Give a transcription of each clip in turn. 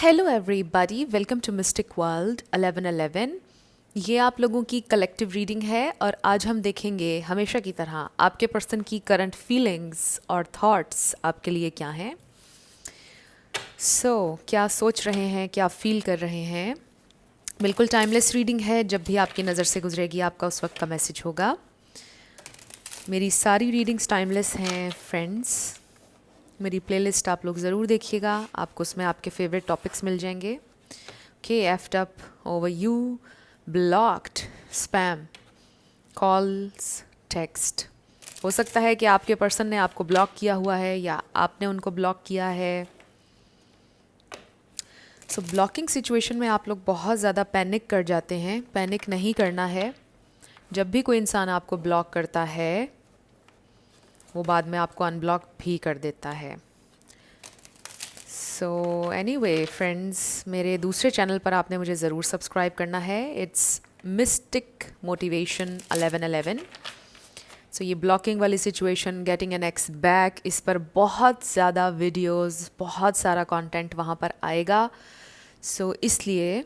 Hello everybody, welcome to mystic world 1111। ये आप लोगों की कलेक्टिव रीडिंग है और आज हम देखेंगे हमेशा की तरह आपके पर्सन की करंट फीलिंग्स और थॉट्स आपके लिए क्या हैं। क्या सोच रहे हैं, क्या फील कर रहे हैं। बिल्कुल टाइमलेस रीडिंग है, जब भी आपकी नज़र से गुजरेगी आपका उस वक्त का मैसेज होगा। मेरी सारी रीडिंग्स टाइमलेस हैं फ्रेंड्स। मेरी प्लेलिस्ट आप लोग ज़रूर देखिएगा, आपको उसमें आपके फेवरेट टॉपिक्स मिल जाएंगे। Okay, effed up, over you, blocked, spam, calls, text. हो सकता है कि आपके पर्सन ने आपको ब्लॉक किया हुआ है या आपने उनको ब्लॉक किया है। ब्लॉकिंग सिचुएशन में आप लोग बहुत ज़्यादा पैनिक कर जाते हैं। पैनिक नहीं करना है। जब भी कोई इंसान आपको ब्लॉक करता है वो बाद में आपको अनब्लॉक भी कर देता है। एनीवे फ्रेंड्स, मेरे दूसरे चैनल पर आपने मुझे ज़रूर सब्सक्राइब करना है। It's mistake motivation 1111। ये ब्लॉकिंग वाली situation, getting an x back, इस पर बहुत ज़्यादा वीडियोस, बहुत सारा कंटेंट वहाँ पर आएगा। इसलिए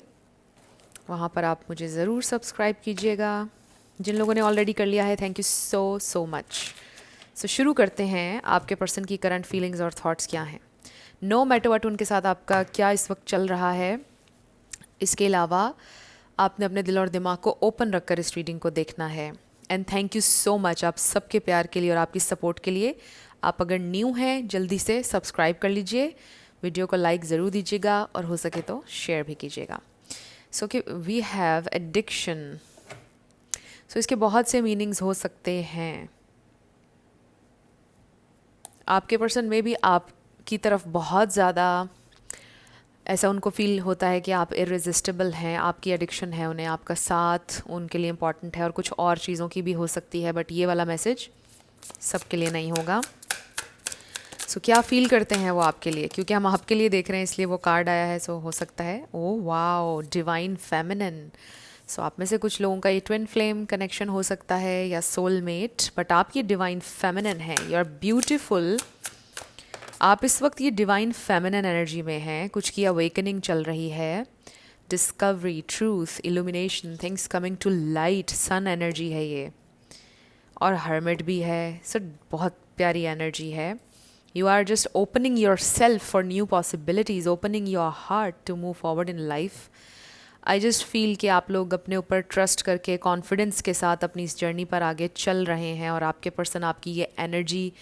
वहाँ पर आप मुझे ज़रूर सब्सक्राइब कीजिएगा। जिन लोगों ने ऑलरेडी कर लिया है, थैंक यू सो मच। शुरू करते हैं। आपके पर्सन की करंट फीलिंग्स और थॉट्स क्या हैं। नो मैटर व्हाट उनके साथ आपका क्या इस वक्त चल रहा है, इसके अलावा आपने अपने दिल और दिमाग को ओपन रखकर इस रीडिंग को देखना है। And thank you so much आप सबके प्यार के लिए और आपकी सपोर्ट के लिए। आप अगर न्यू हैं जल्दी से सब्सक्राइब कर लीजिए, वीडियो को लाइक ज़रूर दीजिएगा और हो सके तो शेयर भी कीजिएगा। कि वी हैव एडिक्शन। इसके बहुत से मीनिंग्स हो सकते हैं। आपके पर्सन में भी आपकी तरफ बहुत ज़्यादा ऐसा उनको फील होता है कि आप इररेजिस्टिबल हैं, आपकी एडिक्शन है उन्हें, आपका साथ उनके लिए इम्पॉर्टेंट है और कुछ और चीज़ों की भी हो सकती है, बट ये वाला मैसेज सबके लिए नहीं होगा। क्या फील करते हैं वो आपके लिए, क्योंकि हम आपके लिए देख रहे हैं इसलिए वो कार्ड आया है। हो सकता है ओ वाओ, डिवाइन फेमिनिन। आप में से कुछ लोगों का ये ट्विन फ्लेम कनेक्शन हो सकता है या सोलमेट, बट आप ये डिवाइन फेमिनिन है। You are beautiful. आप इस वक्त ये डिवाइन फेमिनिन एनर्जी में हैं। कुछ की अवेकनिंग चल रही है, discovery, truth, illumination, things coming to light, sun energy है ये, और हर्मिट भी है। बहुत प्यारी एनर्जी है। You are just opening yourself for new possibilities, opening your heart to move forward in life. I just feel कि आप लोग अपने ऊपर ट्रस्ट करके कॉन्फिडेंस के साथ अपनी इस जर्नी पर आगे चल रहे हैं और आपके पर्सन आपकी ये एनर्जी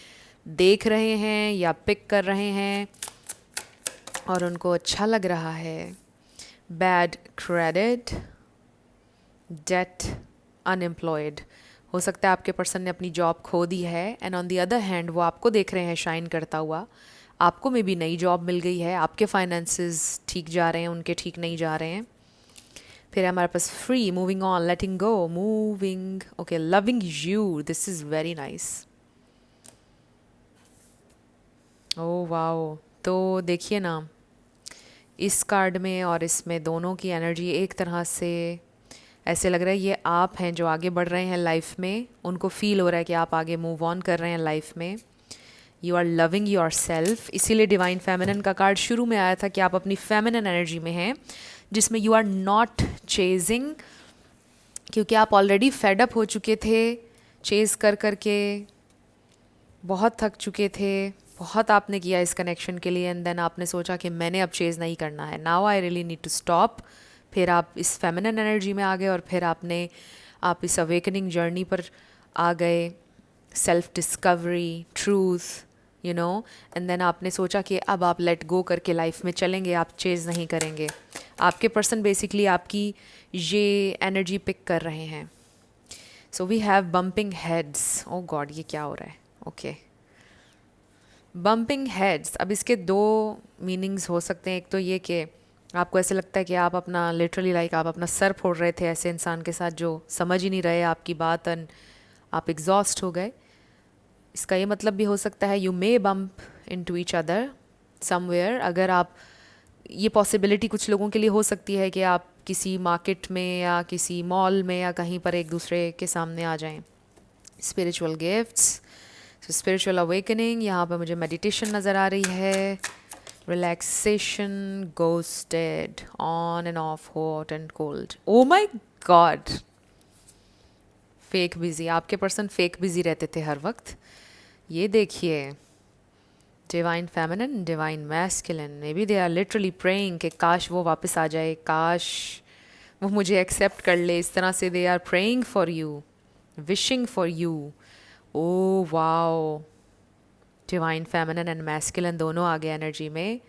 देख रहे हैं या पिक कर रहे हैं और उनको अच्छा लग रहा है। Bad credit, debt, unemployed. हो सकता है आपके पर्सन ने अपनी जॉब खो दी है and on the other hand वो आपको देख रहे हैं शाइन करता हुआ। आपको में भी नई जॉब मिल गई है, आपके फाइनेंसेस ठीक जा रहे हैं, उनके ठीक नहीं जा रहे हैं। फिर हमारे पास free, moving on, letting go, moving, okay, loving you, this is very nice. Oh wow. तो देखिए ना, इस कार्ड में और इसमें दोनों की एनर्जी एक तरह से ऐसे लग रहा है ये आप हैं जो आगे बढ़ रहे हैं लाइफ में। उनको फील हो रहा है कि आप आगे मूव ऑन कर रहे हैं लाइफ में। You are loving yourself. इसीलिए डिवाइन फेमिनिन का कार्ड शुरू में आया था कि आप अपनी फेमिनिन एनर्जी में हैं, जिसमें यू आर नॉट चेजिंग, क्योंकि आप ऑलरेडी फेड अप हो चुके थे चेज कर कर के, बहुत थक चुके थे, बहुत आपने किया इस कनेक्शन के लिए, एंड देन आपने सोचा कि मैंने अब चेज नहीं करना है, now I really need to stop. फिर आप इस फेमिनिन एनर्जी में आ गए और फिर आप इस अवेकनिंग जर्नी पर आ गए, self discovery, truth, you know, and then आपने सोचा कि अब आप लेट गो करके लाइफ में चलेंगे, आप चेज नहीं करेंगे। आपके पर्सन बेसिकली आपकी ये एनर्जी पिक कर रहे हैं। We have bumping heads. Oh god, ये क्या हो रहा है? Okay, bumping heads. अब इसके दो मीनिंग्स हो सकते हैं। एक तो ये कि आपको ऐसे लगता है कि आप अपना लिटरली आप अपना सर फोड़ रहे थे ऐसे इंसान के साथ जो समझ ही नहीं रहे आपकी बात, एंड आप एग्जॉस्ट हो गए। इसका ये मतलब भी हो सकता है you may bump into each other somewhere. अगर आप, ये पॉसिबिलिटी कुछ लोगों के लिए हो सकती है कि आप किसी मार्केट में या किसी मॉल में या कहीं पर एक दूसरे के सामने आ जाएं। Spiritual gifts, spiritual awakening. यहाँ पर मुझे मेडिटेशन नज़र आ रही है, relaxation, ghosted, on and off, hot and cold. Oh my god. Fake busy, आपके पर्सन फेक बिजी रहते थे हर वक्त। ये देखिए, divine feminine, divine masculine, maybe they are literally praying कि काश वो वापस आ जाए, काश वो मुझे एक्सेप्ट कर ले। इस तरह से they are praying for you, wishing for you. Oh wow, divine feminine and masculine दोनों आ गए एनर्जी में।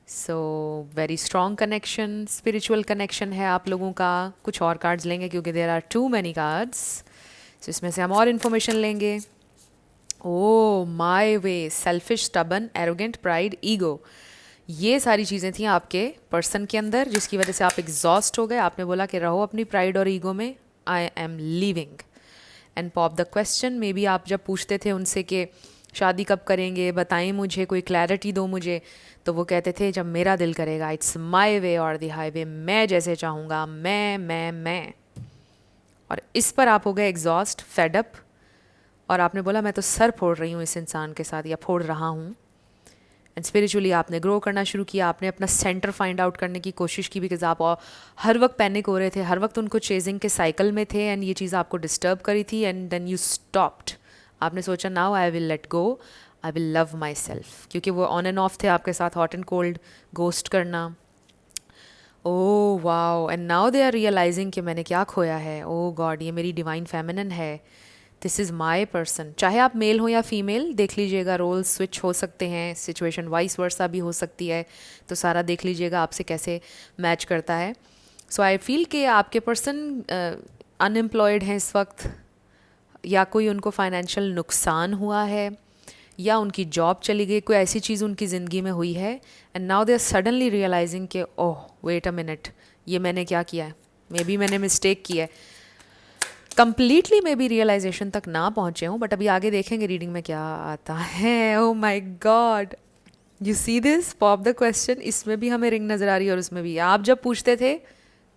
So very strong connection, spiritual connection है आप लोगों का। कुछ और कार्ड्स लेंगे क्योंकि there are too many cards, तो इसमें से हम और इन्फॉर्मेशन लेंगे। Oh my way, selfish, stubborn, arrogant, pride, ego, ये सारी चीज़ें थी आपके पर्सन के अंदर जिसकी वजह से आप एग्जॉस्ट हो गए। आपने बोला कि रहो अपनी प्राइड और ईगो में, I am leaving and pop the question. May be आप जब पूछते थे उनसे कि शादी कब करेंगे, बताएं मुझे, कोई क्लैरिटी दो मुझे, तो वो कहते थे जब मेरा दिल करेगा, इट्स माई वे और द हाईवे, मैं जैसे चाहूँगा, मैं। और इस पर आप हो गए एग्जॉस्ट, फेडअप, और आपने बोला मैं तो सर फोड़ रही हूँ इस इंसान के साथ, या फोड़ रहा हूँ। एंड स्पिरिचुअली आपने ग्रो करना शुरू किया, आपने अपना सेंटर फाइंड आउट करने की कोशिश की, बिकॉज आप हर वक्त पैनिक हो रहे थे, हर वक्त उनको चेजिंग के साइकिल में थे, एंड ये चीज़ आपको डिस्टर्ब करी थी। एंड देन यू स्टॉप्ड, आपने सोचा now I will let go, I will love my self, क्योंकि वो ऑन एंड ऑफ थे आपके साथ, हॉट एंड कोल्ड, गोस्ट करना। Oh wow, and now they are realizing कि मैंने क्या खोया है। ओह गॉड, ये मेरी डिवाइन फेमिनिन है, दिस इज़ माई पर्सन। चाहे आप मेल हो या फीमेल, देख लीजिएगा, रोल स्विच हो सकते हैं, सिचुएशन वाइस वर्सा भी हो सकती है, तो सारा देख लीजिएगा आपसे कैसे मैच करता है। सो आई फील कि आपके पर्सन अनएम्प्लॉयड हैं इस वक्त, या कोई उनको फाइनेंशियल नुकसान हुआ है, या उनकी जॉब चली गई, कोई ऐसी चीज़ उनकी ज़िंदगी में हुई है, and now they are suddenly realizing कि ओह वेट अ मिनट, ये मैंने क्या किया है, मे बी मैंने मिस्टेक किया है। कंप्लीटली मे बी रियलाइजेशन तक ना पहुँचे हूँ, बट अभी आगे देखेंगे रीडिंग में क्या आता है। Oh my God, you see this, pop the question, इसमें भी हमें रिंग नज़र आ रही है और उसमें भी। आप जब पूछते थे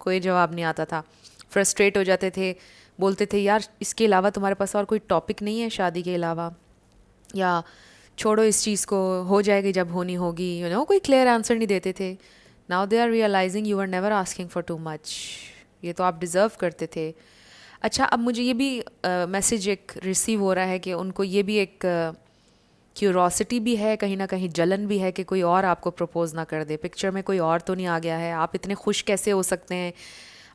कोई जवाब नहीं आता था, फ्रस्ट्रेट हो जाते थे, बोलते थे यार इसके अलावा तुम्हारे पास और कोई टॉपिक नहीं है शादी के अलावा, या छोड़ो इस चीज़ को, हो जाएगी जब होनी होगी, यू नो, कोई क्लियर आंसर नहीं देते थे। Now they are realizing you are never asking for too much, ये तो आप डिज़र्व करते थे। अच्छा, अब मुझे ये भी मैसेज एक रिसीव हो रहा है कि उनको ये भी एक क्यूरोसिटी भी है, कहीं ना कहीं जलन भी है कि कोई और आपको प्रपोज ना कर दे, पिक्चर में कोई और तो नहीं आ गया है, आप इतने खुश कैसे हो सकते हैं,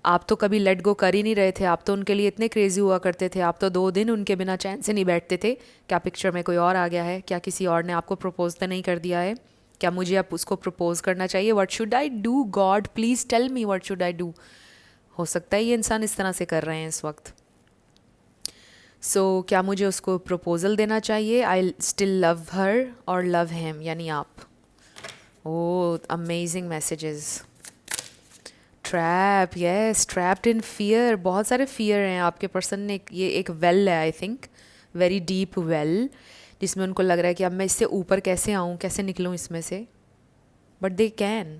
आप तो कभी लेट गो कर ही नहीं रहे थे, आप तो उनके लिए इतने क्रेजी हुआ करते थे, आप तो 2 दिन उनके बिना चैन से नहीं बैठते थे, क्या पिक्चर में कोई और आ गया है, क्या किसी और ने आपको प्रपोज तो नहीं कर दिया है, क्या मुझे अब उसको प्रपोज करना चाहिए, what should I do, god please tell me what should I do. हो सकता है ये इंसान इस तरह से कर रहे हैं इस वक्त। सो क्या मुझे उसको प्रपोजल देना चाहिए, आई स्टिल लव हर और लव हिम, यानी आप। Oh amazing messages. Trap, yes, trapped in fear, बहुत सारे फियर हैं आपके पर्सन ने, ये एक वेल है I think, very deep well, जिसमें उनको लग रहा है कि अब मैं इससे ऊपर कैसे आऊँ, कैसे निकलूँ इसमें से, but they can,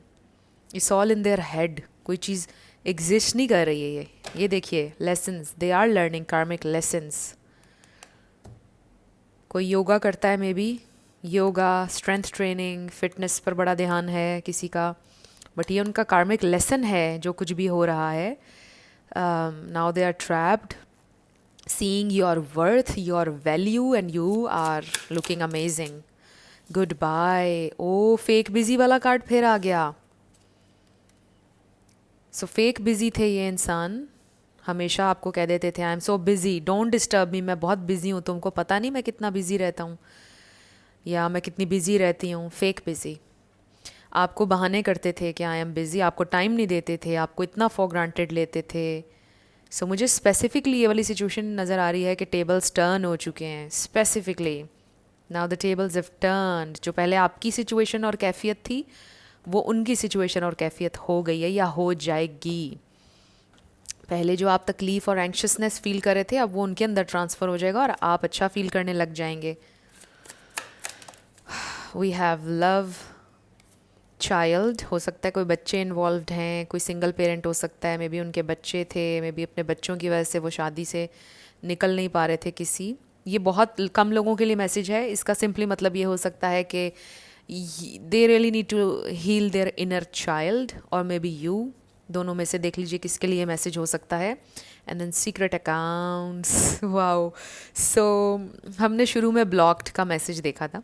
it's all in their head, कोई चीज़ एग्जिस्ट नहीं कर रही है। ये देखिए लेसन्स, दे आर लर्निंग कार्मिक लेसन्स। कोई योगा करता है, may be yoga, strength training, fitness पर बड़ा ध्यान है किसी का, बट ये उनका कार्मिक लेसन है जो कुछ भी हो रहा है। Now they are trapped, seeing your worth, your value, and you are looking amazing. Goodbye. Oh fake busy वाला कार्ड फिर आ गया। सो फेक बिजी थे ये इंसान, हमेशा आपको कह देते थे I am so busy, don't disturb me, मैं बहुत बिज़ी हूँ, तुमको पता नहीं मैं कितना बिज़ी रहता हूँ, या मैं कितनी बिज़ी रहती हूँ। फेक बिज़ी, आपको बहाने करते थे कि आई एम बिज़ी, आपको टाइम नहीं देते थे, आपको इतना फॉर ग्रांटेड लेते थे। सो मुझे स्पेसिफिकली ये वाली सिचुएशन नज़र आ रही है कि टेबल्स टर्न हो चुके हैं specifically. Now the tables have turned, जो पहले आपकी सिचुएशन और कैफियत थी वो उनकी सिचुएशन और कैफियत हो गई है या हो जाएगी। पहले जो आप तकलीफ़ और एंक्शसनेस फील कर रहे थे, अब वो उनके अंदर ट्रांसफ़र हो जाएगा और आप अच्छा फील करने लग जाएंगे। वी हैव लव चाइल्ड, हो सकता है कोई बच्चे इन्वॉल्व्ड हैं, कोई सिंगल पेरेंट हो सकता है, मे बी उनके बच्चे थे, मे बी अपने बच्चों की वजह से वो शादी से निकल नहीं पा रहे थे किसी। ये बहुत कम लोगों के लिए मैसेज है, इसका सिंपली मतलब ये हो सकता है कि they really need to heal their inner child और मे बी यू, दोनों में से देख लीजिए किसके लिए मैसेज हो सकता है. And then secret accounts, wow. So हमने शुरू में ब्लॉक्ड का मैसेज देखा था.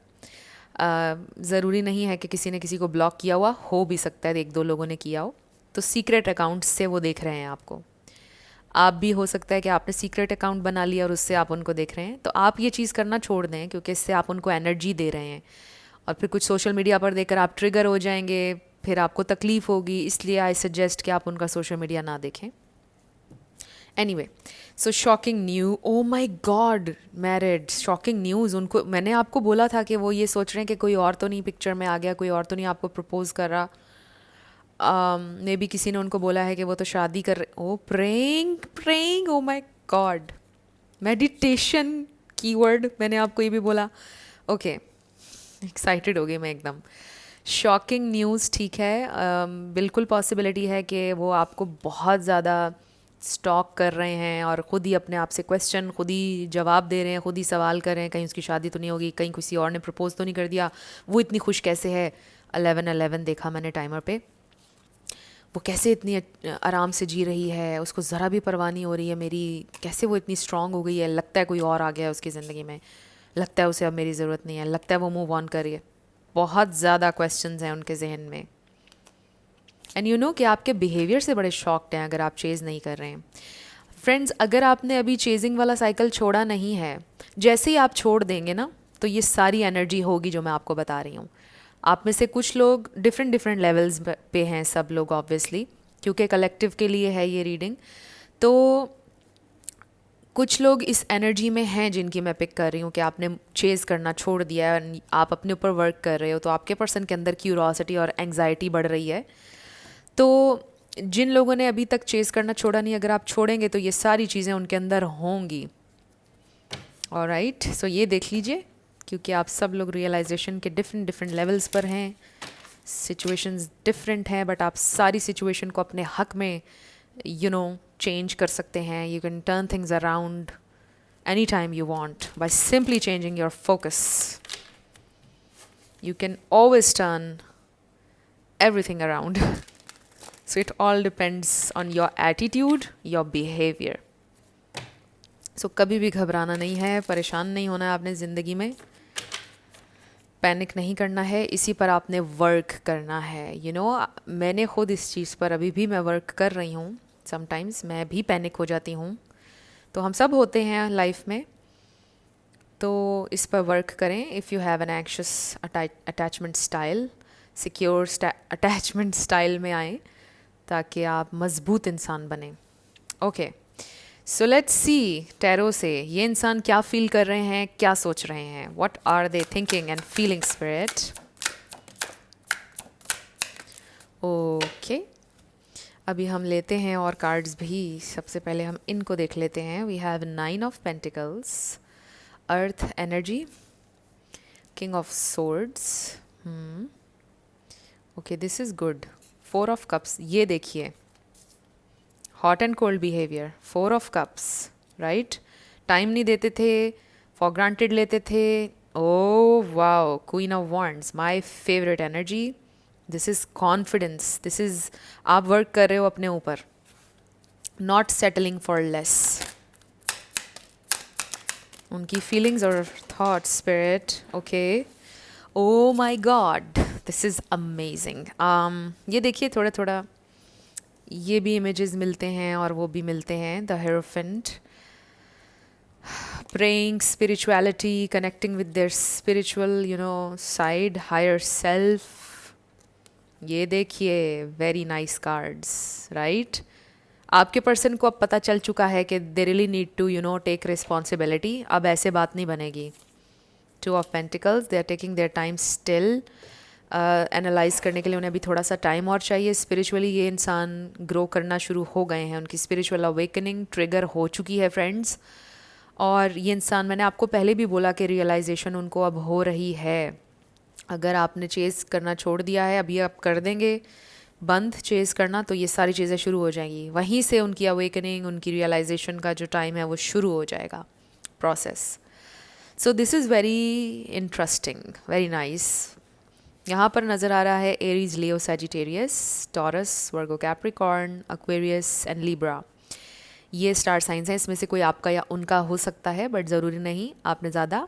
ज़रूरी नहीं है कि किसी ने किसी को ब्लॉक किया हुआ हो भी सकता है, एक दो लोगों ने किया हो. तो सीक्रेट अकाउंट्स से वो देख रहे हैं आपको. आप भी हो सकता है कि आपने सीक्रेट अकाउंट बना लिया और उससे आप उनको देख रहे हैं. तो आप ये चीज़ करना छोड़ दें, क्योंकि इससे आप उनको एनर्जी दे रहे हैं और फिर कुछ सोशल मीडिया पर देखकर आप ट्रिगर हो जाएंगे, फिर आपको तकलीफ़ होगी. इसलिए आई सजेस्ट कि आप उनका सोशल मीडिया ना देखें. एनीवे, सो शॉकिंग न्यू, ओ माई गॉड, मैरिड, शॉकिंग न्यूज़. उनको मैंने आपको बोला था कि वो ये सोच रहे हैं कि कोई और तो नहीं पिक्चर में आ गया, कोई और तो नहीं आपको प्रपोज कर रहा. मे बी किसी ने उनको बोला है कि वो तो शादी कर रहे. ओ प्रेइंग, प्रेइंग, ओ माई गॉड, मेडिटेशन कीवर्ड मैंने आपको ये भी बोला. ओके, एक्साइटेड हो गई मैं एकदम. शॉकिंग न्यूज़, ठीक है. बिल्कुल पॉसिबिलिटी है कि वो आपको बहुत ज़्यादा स्टॉक कर रहे हैं और ख़ुद ही अपने आप से क्वेश्चन, खुद ही जवाब दे रहे हैं, खुद ही सवाल कर रहे हैं, कहीं उसकी शादी तो नहीं होगी, कहीं किसी और ने प्रपोज तो नहीं कर दिया, वो इतनी खुश कैसे है. 11/11 देखा मैंने टाइमर पे. वो कैसे इतनी आराम से जी रही है, उसको ज़रा भी परवाह नहीं हो रही है मेरी, कैसे वो इतनी स्ट्रांग हो गई है. लगता है कोई और आ गया है उसकी ज़िंदगी में, लगता है उसे अब मेरी ज़रूरत नहीं है, लगता है वो मूव ऑन कर रही है. बहुत ज़्यादा क्वेश्चंस हैं उनके जहन में. एंड यू नो कि आपके बिहेवियर से बड़े शॉक्ड हैं अगर आप चेज़ नहीं कर रहे हैं. फ्रेंड्स, अगर आपने अभी चेजिंग वाला साइकिल छोड़ा नहीं है, जैसे ही आप छोड़ देंगे ना, तो ये सारी एनर्जी होगी जो मैं आपको बता रही हूँ. आप में से कुछ लोग डिफरेंट डिफरेंट लेवल्स पे हैं, सब लोग ऑब्वियसली, क्योंकि कलेक्टिव के लिए है ये रीडिंग. तो कुछ लोग इस एनर्जी में हैं जिनकी मैं पिक कर रही हूँ कि आपने चेज़ करना छोड़ दिया है, आप अपने ऊपर वर्क कर रहे हो, तो आपके पर्सन के अंदर क्यूरोसिटी और एंग्जाइटी बढ़ रही है. तो जिन लोगों ने अभी तक चेज़ करना छोड़ा नहीं, अगर आप छोड़ेंगे तो ये सारी चीज़ें उनके अंदर होंगी. ऑलराइट, सो ये देख लीजिए, क्योंकि आप सब लोग रियलाइजेशन के डिफरेंट डिफरेंट लेवल्स पर हैं. सिचुएशंस डिफरेंट हैं, बट आप सारी सिचुएशन को अपने हक में चेंज कर सकते हैं. You can turn things around any time you want by simply changing your focus. You can always turn everything around. So it all depends on your attitude, your behavior. So कभी भी घबराना नहीं है, परेशान नहीं होना है आपने ज़िंदगी में, पैनिक नहीं करना है, इसी पर आपने वर्क करना है. मैंने खुद इस चीज़ पर अभी भी मैं वर्क कर रही हूँ. समटाइम्स मैं भी पैनिक हो जाती हूँ, तो हम सब होते हैं लाइफ में. तो इस पर वर्क करें. If you have an anxious attachment style, secure attachment style में आएँ ताकि आप मज़बूत इंसान बने. Okay, so let's see tarot से ये इंसान क्या फील कर रहे हैं, क्या सोच रहे हैं. What are they thinking and feeling, spirit. Okay, अभी हम लेते हैं और कार्ड्स भी. सबसे पहले हम इनको देख लेते हैं. We have 9 of pentacles, earth energy, king of swords. Okay, this is good. 4 of cups, ये देखिए, hot and cold behaviour. 4 of cups, right. Time नहीं देते थे, फॉर ग्रांटेड लेते थे. Oh wow, queen of wands, my favourite energy. This is confidence. This is आप work कर रहे हो अपने ऊपर, नॉट सेटलिंग फॉर लेस. उनकी फीलिंग्स और thoughts, spirit. Okay, O my God, this is amazing. ये देखिए, थोड़ा थोड़ा ये भी इमेजेस मिलते हैं और वो भी मिलते हैं. The hierophant, praying, spirituality, connecting with their spiritual side, higher self. ये देखिए, वेरी नाइस कार्ड्स, राइट. आपके पर्सन को अब पता चल चुका है कि they really need to take responsibility. अब ऐसे बात नहीं बनेगी. 2 of pentacles, they are taking their time still. Analyse करने के लिए उन्हें अभी थोड़ा सा टाइम और चाहिए. स्पिरिचुअली ये इंसान ग्रो करना शुरू हो गए हैं, उनकी स्पिरिचुअल अवेकनिंग ट्रिगर हो चुकी है फ्रेंड्स. और ये इंसान, मैंने आपको पहले भी बोला कि रियलाइजेशन उनको अब हो रही है. अगर आपने चेज़ करना छोड़ दिया है, अभी आप कर देंगे बंद चेज़ करना, तो ये सारी चीज़ें शुरू हो जाएंगी. वहीं से उनकी अवेकनिंग, उनकी रियलाइजेशन का जो टाइम है वो शुरू हो जाएगा, process. So this is very interesting, very nice. यहाँ पर नज़र आ रहा है Aries, Leo, Sagittarius, taurus, Virgo, Capricorn, Aquarius and Libra. ये स्टार साइंस हैं, इसमें से कोई आपका या उनका हो सकता है, बट ज़रूरी नहीं, आपने ज़्यादा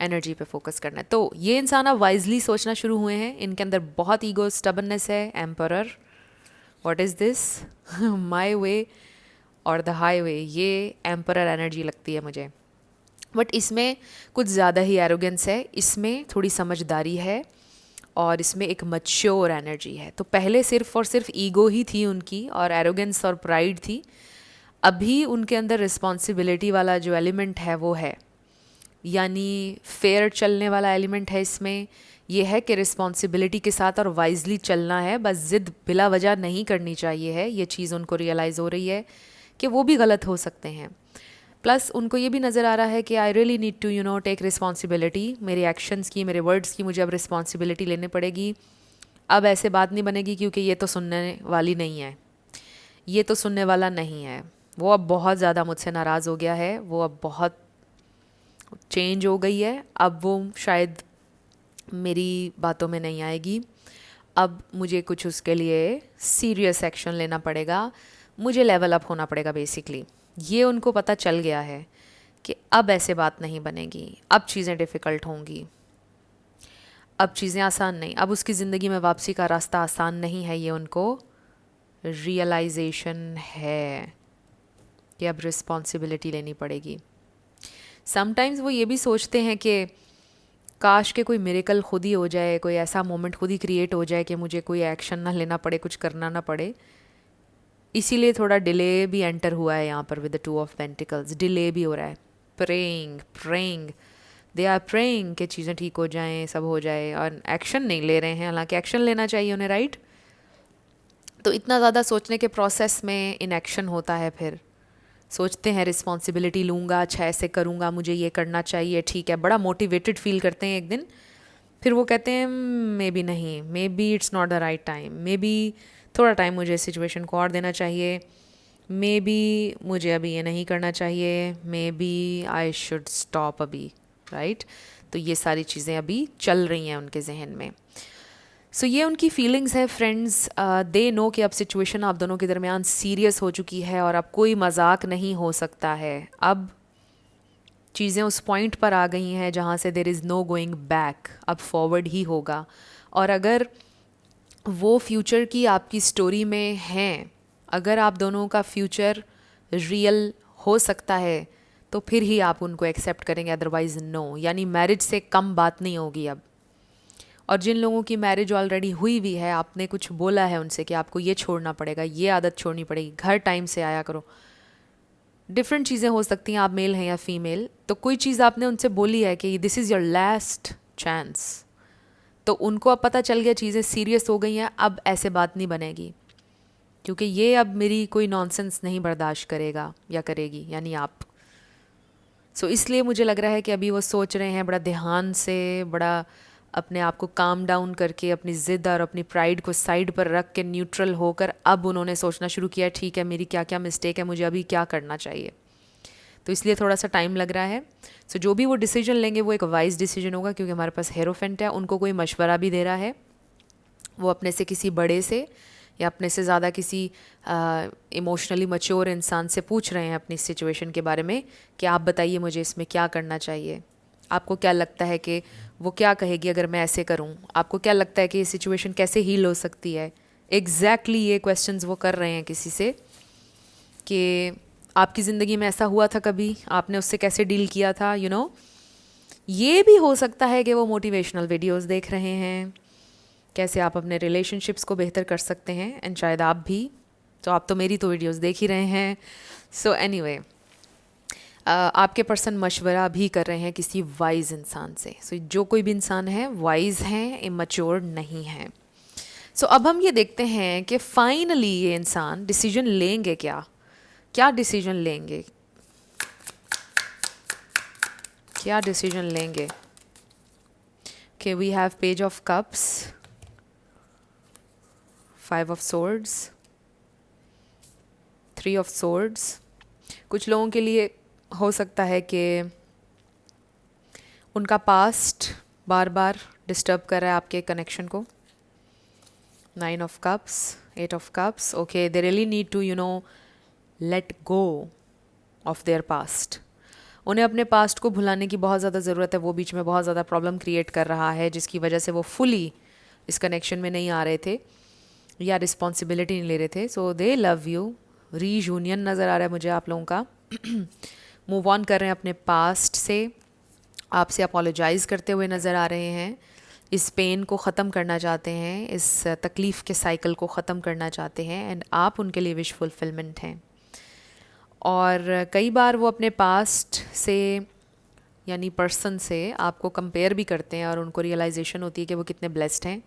एनर्जी पे फोकस करना है। तो ये इंसान अब वाइजली सोचना शुरू हुए हैं, इनके अंदर बहुत ईगो, स्टबननेस है। Emperor, what is this, my way और द हाईवे, ये एम्परर एनर्जी लगती है मुझे। बट इसमें कुछ ज़्यादा ही एरोगेंस है, इसमें थोड़ी समझदारी है और इसमें एक मच्योर एनर्जी है। तो पहले सिर्फ और सिर्फ ईगो ही थी उनकी और एरोगेंस और प्राइड थी। अभी उनके अंदर रिस्पॉन्सिबिलिटी वाला जो एलिमेंट है वो है, यानी फेयर चलने वाला एलिमेंट है इसमें। ये है कि रिस्पॉन्सिबिलिटी के साथ और वाइजली चलना है, बस ज़िद बिला वजह नहीं करनी चाहिए है। ये चीज़ उनको रियलाइज़ हो रही है कि वो भी गलत हो सकते हैं। प्लस उनको ये भी नज़र आ रहा है कि I really need to take responsibility, मेरे एक्शंस की, मेरे वर्ड्स की मुझे अब रिस्पॉन्सिबिलिटी लेनी पड़ेगी। अब ऐसे बात नहीं बनेगी क्योंकि ये तो सुनने वाली नहीं है, ये तो सुनने वाला नहीं है। वो अब बहुत ज़्यादा मुझसे नाराज़ हो गया है, वो अब बहुत चेंज हो गई है, अब वो शायद मेरी बातों में नहीं आएगी। अब मुझे कुछ उसके लिए सीरियस एक्शन लेना पड़ेगा, मुझे लेवल अप होना पड़ेगा बेसिकली। ये उनको पता चल गया है कि अब ऐसे बात नहीं बनेगी, अब चीज़ें डिफ़िकल्ट होंगी, अब चीज़ें आसान नहीं, अब उसकी ज़िंदगी में वापसी का रास्ता आसान नहीं है। ये उनको रियलाइजेशन है कि अब रिस्पॉन्सिबिलिटी लेनी पड़ेगी। समटाइम्स वो ये भी सोचते हैं कि काश के कोई मिरेकल खुद ही हो जाए, कोई ऐसा मोमेंट खुद ही क्रिएट हो जाए कि मुझे कोई एक्शन ना लेना पड़े, कुछ करना ना पड़े। इसीलिए थोड़ा डिले भी एंटर हुआ है यहाँ पर with the 2 of pentacles. Delay भी हो रहा है, प्रेइंग दे आर प्रेइंग कि चीज़ें ठीक हो जाएं, सब हो जाए, और एक्शन नहीं ले रहे हैं, हालांकि एक्शन लेना चाहिए उन्हें, राइट। तो इतना ज़्यादा सोचने के प्रोसेस में इनएक्शन होता है। फिर सोचते हैं रिस्पॉन्सिबिलिटी लूँगा, अच्छा ऐसे करूँगा, मुझे ये करना चाहिए, ठीक है, बड़ा मोटिवेटेड फील करते हैं एक दिन, फिर वो कहते हैं मे बी नहीं, may be it's not the right time, may be थोड़ा टाइम मुझे सिचुएशन को और देना चाहिए, मे बी मुझे अभी ये नहीं करना चाहिए, maybe I should stop अभी, राइट। तो ये सारी चीज़ें अभी चल रही हैं उनके जहन में। सो ये उनकी फीलिंग्स है फ्रेंड्स। दे नो कि अब सिचुएशन आप दोनों के दरमियान सीरियस हो चुकी है और अब कोई मजाक नहीं हो सकता है। अब चीज़ें उस पॉइंट पर आ गई हैं जहाँ से there is no going back, अब फॉरवर्ड ही होगा। और अगर वो फ्यूचर की आपकी स्टोरी में हैं, अगर आप दोनों का फ्यूचर रियल हो सकता है तो फिर ही आप उनको एक्सेप्ट करेंगे, अदरवाइज़ नो। यानी मैरिज से कम बात नहीं होगी अब। और जिन लोगों की मैरिज ऑलरेडी हुई भी है, आपने कुछ बोला है उनसे कि आपको ये छोड़ना पड़ेगा, ये आदत छोड़नी पड़ेगी, घर टाइम से आया करो, डिफरेंट चीज़ें हो सकती हैं, आप मेल हैं या फीमेल, तो कोई चीज़ आपने उनसे बोली है कि this is your last chance, तो उनको अब पता चल गया चीज़ें सीरियस हो गई हैं, अब ऐसे बात नहीं बनेगी, क्योंकि ये अब मेरी कोई नॉनसेंस नहीं बर्दाश्त करेगा या करेगी, यानी आप। सो इसलिए मुझे लग रहा है कि अभी वो सोच रहे हैं बड़ा ध्यान से, बड़ा अपने आप को काम डाउन करके, अपनी ज़िद और अपनी प्राइड को साइड पर रख के, न्यूट्रल होकर अब उन्होंने सोचना शुरू किया, ठीक है मेरी क्या क्या मिस्टेक है, मुझे अभी क्या करना चाहिए। तो इसलिए थोड़ा सा टाइम लग रहा है। सो जो भी वो डिसीजन लेंगे वो एक वाइज डिसीजन होगा, क्योंकि हमारे पास हेरोफेंट है, उनको कोई मशवरा भी दे रहा है, वो अपने से किसी बड़े से या अपने से ज़्यादा किसी इमोशनली मैच्योर इंसान से पूछ रहे हैं अपनी सिचुएशन के बारे में कि आप बताइए मुझे इसमें क्या करना चाहिए, आपको क्या लगता है कि वो क्या कहेगी अगर मैं ऐसे करूं, आपको क्या लगता है कि ये सिचुएशन कैसे हील हो सकती है। एग्जैक्टली ये क्वेश्चंस वो कर रहे हैं किसी से कि आपकी ज़िंदगी में ऐसा हुआ था कभी, आपने उससे कैसे डील किया था, ये भी हो सकता है कि वो मोटिवेशनल वीडियोस देख रहे हैं, कैसे आप अपने रिलेशनशिप्स को बेहतर कर सकते हैं, एंड शायद आप भी, तो आप तो मेरी तो वीडियोस देख ही रहे हैं। सो एनीवे, आपके पर्सन मशवरा भी कर रहे हैं किसी वाइज इंसान से। सो जो कोई भी इंसान है वाइज हैं, इमैच्योर नहीं है। सो अब हम ये देखते हैं कि फाइनली ये इंसान डिसीजन लेंगे क्या, क्या डिसीजन लेंगे, क्या डिसीजन लेंगे। Okay, we have page of cups, 5 of swords, 3 of swords. कुछ लोगों के लिए हो सकता है कि उनका पास्ट बार बार डिस्टर्ब कर रहा है आपके कनेक्शन को? 9 of cups, 8 of cups. Okay, they really need to let go of their past. उन्हें अपने पास्ट को भुलाने की बहुत ज़्यादा ज़रूरत है। वो बीच में बहुत ज़्यादा प्रॉब्लम क्रिएट कर रहा है, जिसकी वजह से वो फुली इस कनेक्शन में नहीं आ रहे थे या रिस्पॉन्सिबिलिटी नहीं ले रहे थे। सो दे लव यू। रीयूनियन नज़र आ रहा है मुझे आप लोगों का। मूव ऑन कर रहे हैं अपने पास्ट से, आपसे अपोलोजाइज़ करते हुए नज़र आ रहे हैं। इस पेन को ख़त्म करना चाहते हैं, इस तकलीफ़ के साइकिल को ख़त्म करना चाहते हैं, एंड आप उनके लिए विश फुलफिलमेंट हैं। और कई बार वो अपने पास्ट से यानी पर्सन से आपको कंपेयर भी करते हैं और उनको रियलाइजेशन होती है कि वो कितने ब्लेस्ड हैं।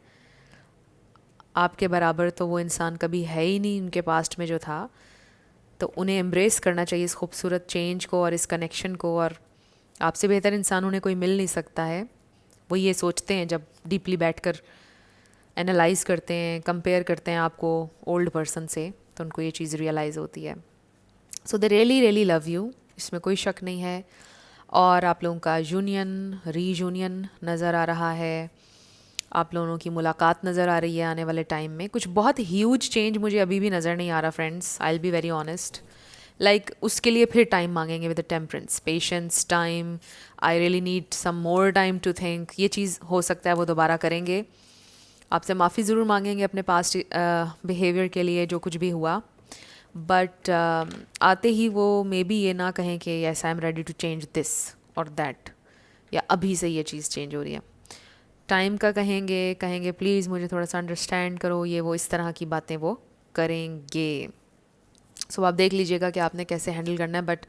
आपके बराबर तो वो इंसान कभी है ही नहीं उनके पास्ट में जो था। तो उन्हें एम्ब्रेस करना चाहिए इस खूबसूरत चेंज को और इस कनेक्शन को। और आपसे बेहतर इंसान उन्हें कोई मिल नहीं सकता है। वो ये सोचते हैं जब डीपली बैठकर एनालाइज करते हैं, कंपेयर करते हैं आपको ओल्ड पर्सन से, तो उनको ये चीज़ रियलाइज़ होती है। So they really really love you, इसमें कोई शक नहीं है। और आप लोगों का रीयूनियन नज़र आ रहा है। आप लोगों की मुलाकात नज़र आ रही है आने वाले टाइम में। कुछ बहुत ह्यूज चेंज मुझे अभी भी नज़र नहीं आ रहा friends, I will be very honest. Like उसके लिए फिर टाइम मांगेंगे with temperance, patience, time. I really need some more time to think. ये चीज़ हो सकता है वो दोबारा करेंगे। आपसे माफ़ी ज़रूर मांगेंगे अपने पास्ट बिहेवियर के लिए जो कुछ भी हुआ। बट आते ही वो मे बी ये ना कहें कि yes I am ready to change this और दैट, या अभी से ये चीज़ चेंज हो रही है। टाइम का कहेंगे प्लीज़ मुझे थोड़ा सा अंडरस्टैंड करो, ये वो इस तरह की बातें वो करेंगे। सो आप देख लीजिएगा कि आपने कैसे हैंडल करना है। बट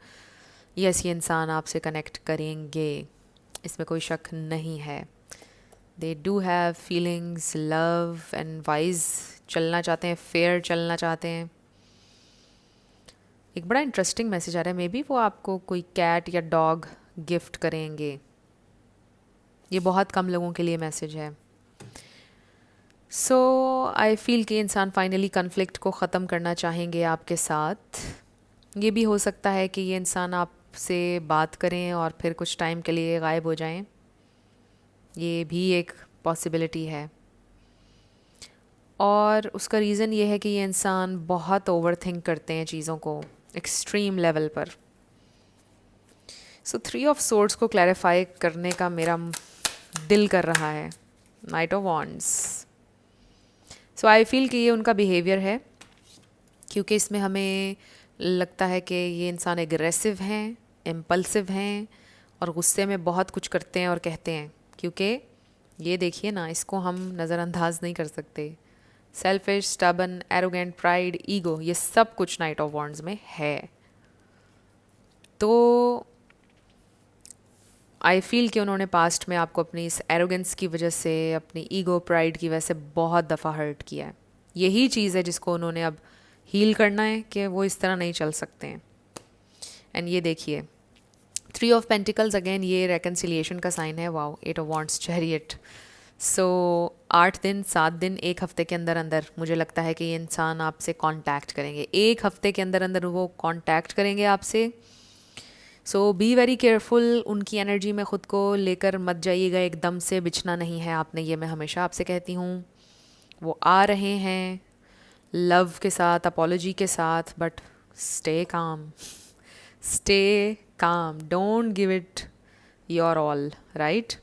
यस, ये इंसान आपसे कनेक्ट करेंगे, इसमें कोई शक नहीं है। They do have feelings, love and wise चलना चाहते हैं, फेयर चलना चाहते हैं। एक बड़ा इंटरेस्टिंग मैसेज आ रहा है, मे बी वो आपको कोई कैट या डॉग गिफ्ट करेंगे। ये बहुत कम लोगों के लिए मैसेज है। सो आई फील कि इंसान फाइनली कन्फ्लिक्ट को ख़त्म करना चाहेंगे आपके साथ। ये भी हो सकता है कि ये इंसान आपसे बात करें और फिर कुछ टाइम के लिए गायब हो जाएं। ये भी एक पॉसिबिलिटी है। और उसका रीज़न ये है कि ये इंसान बहुत ओवर थिंक करते हैं चीज़ों को एक्सट्रीम लेवल पर। सो 3 ऑफ सोर्ड्स को क्लैरिफाई करने का मेरा दिल कर रहा है। Night of wands. So I feel कि ये उनका बिहेवियर है, क्योंकि इसमें हमें लगता है कि ये इंसान एग्रेसिव हैं, इम्पल्सिव हैं और गुस्से में बहुत कुछ करते हैं और कहते हैं। क्योंकि ये देखिए ना, इसको हम नज़रअंदाज नहीं कर सकते। Selfish, stubborn, arrogant, pride, ego, ये सब कुछ नाइट ऑफ वॉन्ड्स में है। तो आई फील कि उन्होंने पास्ट में आपको अपनी इस एरोगेंस की वजह से, अपनी ईगो, प्राइड की वजह से बहुत दफ़ा हर्ट किया है। यही चीज़ है जिसको उन्होंने अब हील करना है कि वो इस तरह नहीं चल सकते हैं। एंड ये देखिए 3 ऑफ पेंटिकल्स, अगेन ये रेकन्सिलिएशन का साइन है। Wow, 8 of wands, chariot. So 8 दिन, 7 दिन, 1 हफ्ते के अंदर अंदर मुझे लगता है कि ये इंसान आपसे कांटेक्ट करेंगे। 1 हफ्ते के अंदर अंदर वो कांटेक्ट करेंगे आपसे। सो बी वेरी केयरफुल। उनकी एनर्जी में ख़ुद को लेकर मत जाइएगा, एकदम से बिछना नहीं है आपने, ये मैं हमेशा आपसे कहती हूँ। वो आ रहे हैं लव के साथ, अपॉलोजी के साथ, but stay calm, stay calm, don't give it your all, right.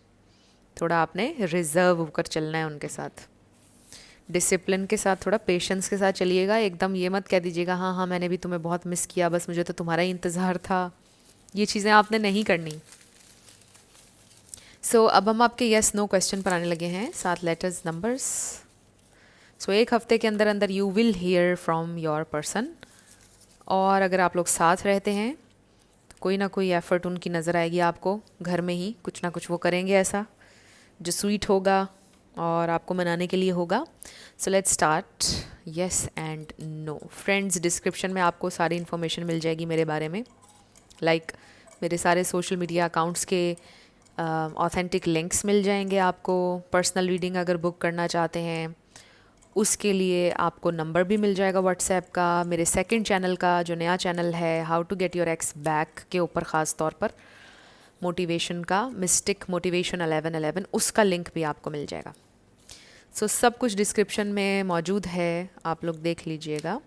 थोड़ा आपने रिजर्व होकर चलना है उनके साथ, डिसिप्लिन के साथ, थोड़ा पेशेंस के साथ चलिएगा। एकदम ये मत कह दीजिएगा हाँ हाँ मैंने भी तुम्हें बहुत मिस किया, बस मुझे तो तुम्हारा ही इंतज़ार था। ये चीज़ें आपने नहीं करनी। सो अब हम आपके यस नो क्वेश्चन पर आने लगे हैं, 7 लेटर्स, नंबर्स। सो 1 हफ्ते के अंदर अंदर you will hear from your person. और अगर आप लोग साथ रहते हैं तो कोई ना कोई एफ़र्ट उनकी नज़र आएगी आपको, घर में ही कुछ ना कुछ वो करेंगे ऐसा जो स्वीट होगा और आपको मनाने के लिए होगा। So let's start. Yes and no friends, description में आपको सारी इन्फॉर्मेशन मिल जाएगी मेरे बारे में। लाइक मेरे सारे सोशल मीडिया अकाउंट्स के ऑथेंटिक लिंक्स मिल जाएंगे आपको। पर्सनल रीडिंग अगर बुक करना चाहते हैं उसके लिए आपको नंबर भी मिल जाएगा व्हाट्सएप का। मेरे सेकंड चैनल का जो नया चैनल है how to get your ex back के ऊपर ख़ास तौर पर मोटिवेशन का, मिस्टिक मोटिवेशन 1111, उसका लिंक भी आपको मिल जाएगा। सो सब कुछ डिस्क्रिप्शन में मौजूद है, आप लोग देख लीजिएगा।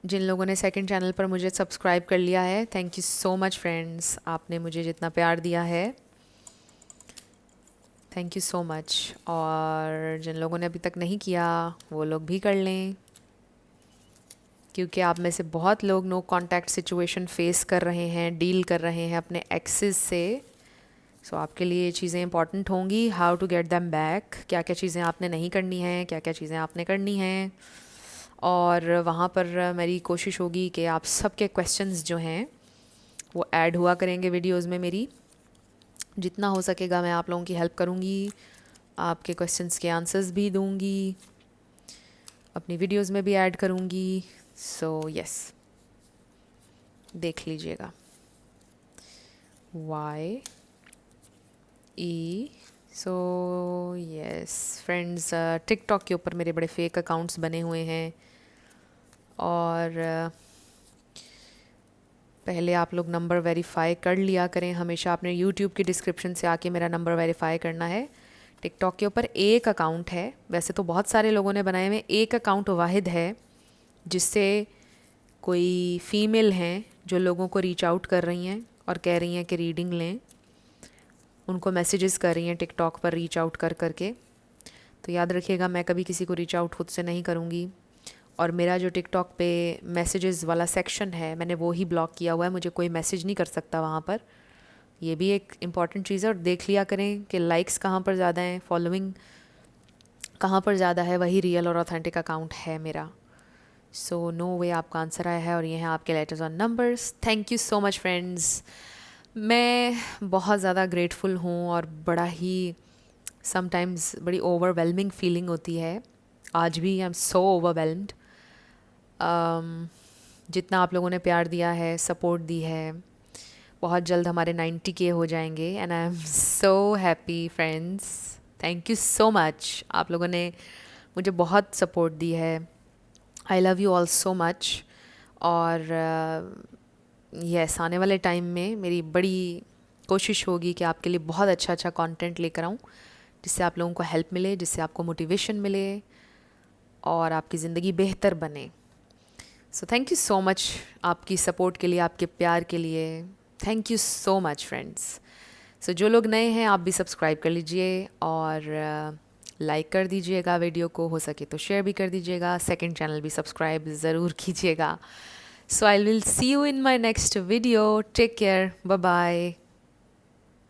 जिन लोगों ने सेकंड चैनल पर मुझे सब्सक्राइब कर लिया है, thank you so much friends, आपने मुझे जितना प्यार दिया है, थैंक यू सो मच। और जिन लोगों ने अभी तक नहीं किया वो लोग भी कर लें, क्योंकि आप में से बहुत लोग नो कांटेक्ट सिचुएशन फेस कर रहे हैं, डील कर रहे हैं अपने एक्सेस से। सो आपके लिए ये चीज़ें इंपॉर्टेंट होंगी, how to get them back, क्या क्या चीज़ें आपने नहीं करनी हैं, क्या क्या चीज़ें आपने करनी हैं। और वहाँ पर मेरी कोशिश होगी कि आप सबके क्वेश्चंस जो हैं वो ऐड हुआ करेंगे वीडियोस में मेरी। जितना हो सकेगा मैं आप लोगों की हेल्प करूँगी, आपके क्वेश्चंस के आंसर्स भी दूँगी, अपनी वीडियोस में भी ऐड करूँगी। सो यस, देख लीजिएगा। Y E, so yes friends, TikTok के ऊपर मेरे बड़े फेक अकाउंट्स बने हुए हैं, और पहले आप लोग नंबर वेरीफाई कर लिया करें। हमेशा आपने यूट्यूब की डिस्क्रिप्शन से आके मेरा नंबर वेरीफाई करना है। टिकटॉक के ऊपर एक अकाउंट है, वैसे तो बहुत सारे लोगों ने बनाए हुए, एक अकाउंट वाहिद है जिससे कोई फ़ीमेल हैं जो लोगों को रीच आउट कर रही हैं और कह रही हैं कि रीडिंग लें, उनको मैसेजेस कर रही हैं टिकटॉक पर रीच आउट कर करके। तो याद रखिएगा, मैं कभी किसी को रीच आउट खुद से नहीं करूँगी। और मेरा जो टिकटॉक पे मैसेजेस वाला सेक्शन है, मैंने वो ही ब्लॉक किया हुआ है, मुझे कोई मैसेज नहीं कर सकता वहाँ पर। ये भी एक इम्पॉर्टेंट चीज़ है। और देख लिया करें कि लाइक्स कहाँ पर ज़्यादा हैं, फॉलोइंग कहाँ पर ज़्यादा है, वही रियल और ऑथेंटिक अकाउंट है मेरा। सो नो वे, आपका आंसर आया है और ये हैं आपके letters on numbers. Thank you so much friends. मैं बहुत ज़्यादा ग्रेटफुल हूँ और बड़ा ही समटाइम्स बड़ी ओवरवेलमिंग फीलिंग होती है। आज भी आई एम सो ओवरवेलम्ड। जितना आप लोगों ने प्यार दिया है, सपोर्ट दी है, बहुत जल्द हमारे 90K हो जाएंगे and I am so happy friends. Thank you so much, आप लोगों ने मुझे बहुत सपोर्ट दी है। I love you all so much. और यस, आने वाले टाइम में मेरी बड़ी कोशिश होगी कि आपके लिए बहुत अच्छा अच्छा कंटेंट लेकर आऊँ, जिससे आप लोगों को हेल्प मिले, जिससे आपको मोटिवेशन मिले और आपकी ज़िंदगी बेहतर बने। So thank you so much आपकी सपोर्ट के लिए, आपके प्यार के लिए। Thank you so much friends. So जो लोग नए हैं आप भी सब्सक्राइब कर लीजिए और लाइक कर दीजिएगा वीडियो को, हो सके तो शेयर भी कर दीजिएगा। सेकंड चैनल भी सब्सक्राइब ज़रूर कीजिएगा। So I will see you in my next video. Take care, bye bye.